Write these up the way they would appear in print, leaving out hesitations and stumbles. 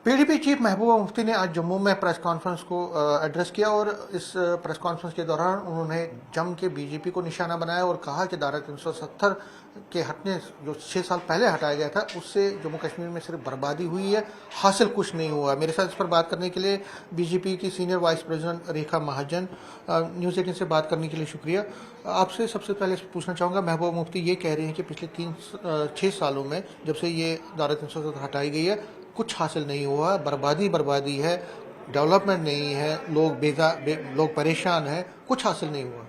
PDP chief Mehbooba Mufti ने आज जम्मू में प्रेस कॉन्फ्रेंस को एड्रेस किया और इस प्रेस कॉन्फ्रेंस के दौरान उन्होंने जम के बीजेपी को निशाना बनाया और कहा कि धारा 370 के हटने जो 6 साल पहले हटाया गया था उससे जम्मू कश्मीर में सिर्फ बर्बादी हुई है, हासिल कुछ नहीं हुआ। मेरे साथ इस पर बात करने के लिए बीजेपी की सीनियर वाइस प्रेसिडेंट रेखा महाजन, न्यूज़ 18 से बात करने के लिए शुक्रिया। आपसे सबसे पहले पूछना चाहूँगा, महबूबा मुफ्ती ये कह रहे हैं कि पिछले 6 सालों में जब से ये धारा 370 हटाई गई है कुछ हासिल नहीं हुआ, बर्बादी है, डेवलपमेंट नहीं है, लोग परेशान हैं, कुछ हासिल नहीं हुआ।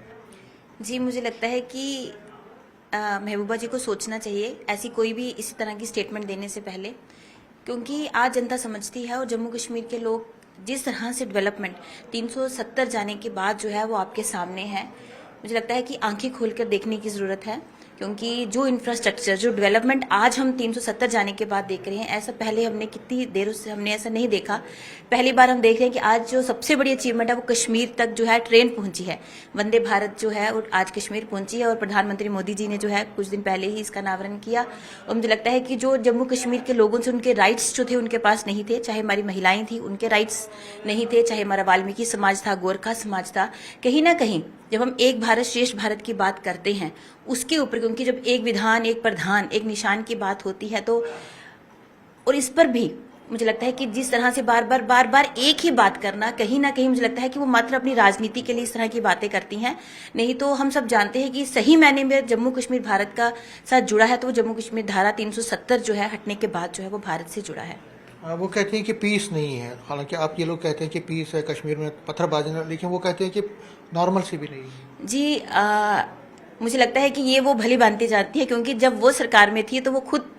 जी, मुझे लगता है कि महबूबा जी को सोचना चाहिए ऐसी कोई भी इसी तरह की स्टेटमेंट देने से पहले, क्योंकि आज जनता समझती है और जम्मू कश्मीर के लोग जिस तरह से डेवलपमेंट 370 जाने के बाद जो है वो आपके सामने है। मुझे लगता है कि आंखें खोलकर देखने की जरूरत है, क्योंकि जो इंफ्रास्ट्रक्चर, जो डेवलपमेंट आज हम 370 जाने के बाद देख रहे हैं, ऐसा पहले हमने कितनी देर से हमने ऐसा नहीं देखा। पहली बार हम देख रहे हैं कि आज जो सबसे बड़ी अचीवमेंट है वो कश्मीर तक जो है ट्रेन पहुंची है, वंदे भारत जो है वो आज कश्मीर पहुंची है और प्रधानमंत्री मोदी जी ने जो है कुछ दिन पहले ही इसका अनावरण किया। और मुझे लगता है कि जो जम्मू कश्मीर के लोगों से उनके राइट्स जो थे उनके पास नहीं थे, चाहे हमारी महिलाएं थी उनके राइट्स नहीं थे, चाहे हमारा वाल्मीकि समाज था, गोरखा समाज था, कहीं ना कहीं जब हम एक भारत श्रेष्ठ भारत की बात करते हैं उसके ऊपर, क्योंकि जब एक विधान, एक प्रधान, एक निशान की बात होती है तो, और इस पर भी मुझे लगता है कि जिस तरह से बार बार एक ही बात करना, कहीं ना कहीं मुझे लगता है कि वो मात्र अपनी राजनीति के लिए इस तरह की बातें करती हैं। नहीं तो हम सब जानते हैं कि सही मायने में जम्मू कश्मीर भारत का साथ जुड़ा है तो वो जम्मू कश्मीर धारा 370 जो है हटने के बाद जो है वो भारत से जुड़ा है। वो कहते हैं कि पीस नहीं है, हालांकि आप ये लोग कहते हैं कि पीस है कश्मीर में, पत्थरबाजी नहीं, लेकिन वो कहते हैं कि नॉर्मल सी भी नहीं है। जी, मुझे लगता है कि ये वो भली भांति जानती है, क्योंकि जब वो सरकार में थी तो वो खुद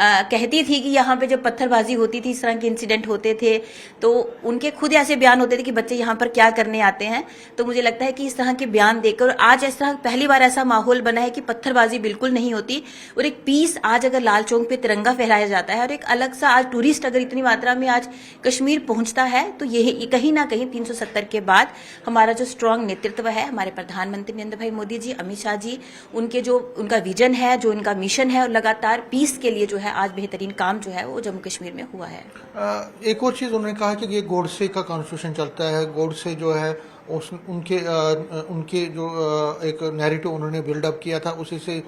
कहती थी कि यहाँ पे जब पत्थरबाजी होती थी, इस तरह के इंसिडेंट होते थे तो उनके खुद ऐसे बयान होते थे कि बच्चे यहाँ पर क्या करने आते हैं। तो मुझे लगता है कि इस तरह के बयान देकर आज इस तरह पहली बार ऐसा माहौल बना है कि पत्थरबाजी बिल्कुल नहीं होती और एक पीस, आज अगर लाल चौक पे तिरंगा फहराया जाता है और एक अलग सा आज टूरिस्ट अगर इतनी मात्रा में आज कश्मीर पहुंचता है तो ये कहीं ना कहीं 370 के बाद हमारा जो स्ट्रांग नेतृत्व है, हमारे प्रधानमंत्री नरेंद्र भाई मोदी जी, अमित शाह जी, उनका विजन है, जो उनका मिशन है और लगातार पीस के लिए जो है आज बेहतरीन काम जो है वो जम्मू कश्मीर में हुआ है। एक और चीज उन्होंने कहा कि ये गोडसे का कॉन्स्टिट्यूशन चलता है, गोडसे जो है उनके जो एक नैरेटिव उन्होंने बिल्डअप किया था उसी से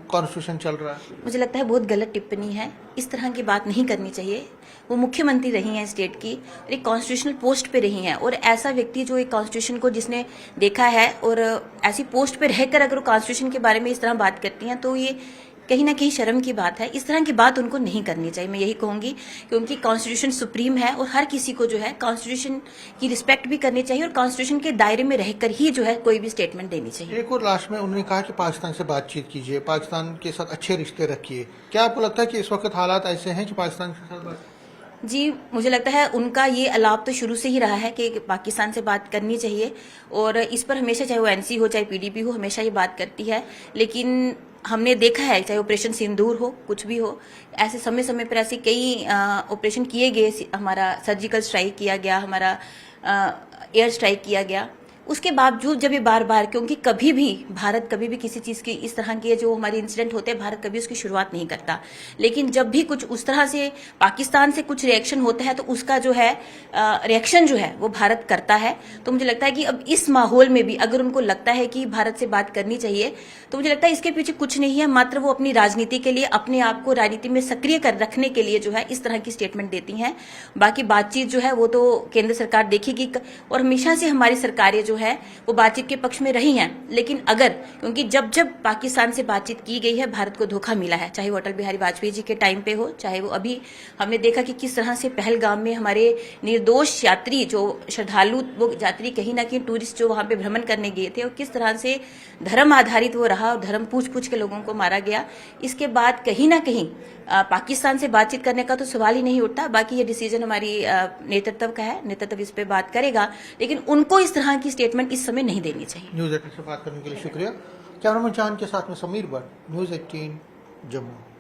कॉन्स्टिट्यूशन चल रहा है। मुझे लगता है बहुत गलत टिप्पणी है, इस तरह की बात नहीं करनी चाहिए। वो मुख्यमंत्री रही हैं स्टेट की, एक कॉन्स्टिट्यूशनल पोस्ट पे रही हैं और ऐसा व्यक्ति जो एक कॉन्स्टिट्यूशन को जिसने देखा है और ऐसी पोस्ट पे रहकर अगर वो कॉन्स्टिट्यूशन के बारे में इस तरह बात करती हैं तो ये कहीं ना कहीं शर्म की बात है। इस तरह की बात उनको नहीं करनी चाहिए, मैं यही कहूंगी, क्योंकि कॉन्स्टिट्यूशन सुप्रीम है और हर किसी को जो है कॉन्स्टिट्यूशन की रिस्पेक्ट भी करनी चाहिए और कॉन्स्टिट्यूशन के दायरे में रहकर ही जो है कोई भी स्टेटमेंट देनी चाहिए। एक और लास्ट में उन्होंने कहा कि पाकिस्तान से बातचीत कीजिए, पाकिस्तान के साथ अच्छे रिश्ते रखिए। क्या आपको लगता है कि इस वक्त हालात ऐसे हैं कि पाकिस्तान के साथ बात? जी, मुझे लगता है उनका ये अलाप तो शुरू से ही रहा है कि पाकिस्तान से बात करनी चाहिए और इस पर हमेशा, चाहे वो एनसी हो चाहे पीडीपी हो, हमेशा ये बात करती है। लेकिन हमने देखा है चाहे ऑपरेशन सिंदूर हो, कुछ भी हो, ऐसे समय समय पर ऐसे कई ऑपरेशन किए गए, हमारा सर्जिकल स्ट्राइक किया गया, हमारा एयर स्ट्राइक किया गया, उसके बावजूद जब ये बार बार, क्योंकि कभी भी भारत कभी भी किसी चीज़ की इस तरह के जो हमारे इंसिडेंट होते हैं भारत कभी उसकी शुरुआत नहीं करता, लेकिन जब भी कुछ उस तरह से पाकिस्तान से कुछ रिएक्शन होता है तो उसका जो है रिएक्शन जो है वो भारत करता है। तो मुझे लगता है कि अब इस माहौल में भी अगर उनको लगता है कि भारत से बात करनी चाहिए तो मुझे लगता है इसके पीछे कुछ नहीं है, मात्र वो अपनी राजनीति के लिए, अपने आप को राजनीति में सक्रिय कर रखने के लिए जो है इस तरह की स्टेटमेंट देती हैं। बाकी बातचीत जो है वो तो केंद्र सरकार देखेगी और हमेशा से हमारी सरकारें जो है वो बातचीत के पक्ष में रही हैं। लेकिन अगर, क्योंकि जब जब पाकिस्तान से बातचीत की गई है भारत को धोखा मिला है, चाहे वो अटल बिहारी वाजपेयी जी के टाइम पे हो, चाहे वो अभी हमने देखा कि किस तरह से पहलगाम में हमारे निर्दोष यात्री, जो श्रद्धालु, वो यात्री कहीं ना कहीं टूरिस्ट जो वहां पे भ्रमण करने गए थे, और किस तरह से धर्म आधारित वो रहा और धर्म पूछ के लोगों को मारा गया। इसके बाद कहीं ना कहीं पाकिस्तान से बातचीत करने का तो सवाल ही नहीं उठता। बाकी ये डिसीजन हमारी नेतृत्व का है, नेतृत्व इस पे बात करेगा, लेकिन उनको इस तरह की स्टेटमेंट इस समय नहीं देनी चाहिए। न्यूज़ 18 से बात करने के लिए शुक्रिया। कैमरामैन चांद के साथ में समीर भट्ट, न्यूज़ 18 जम्मू।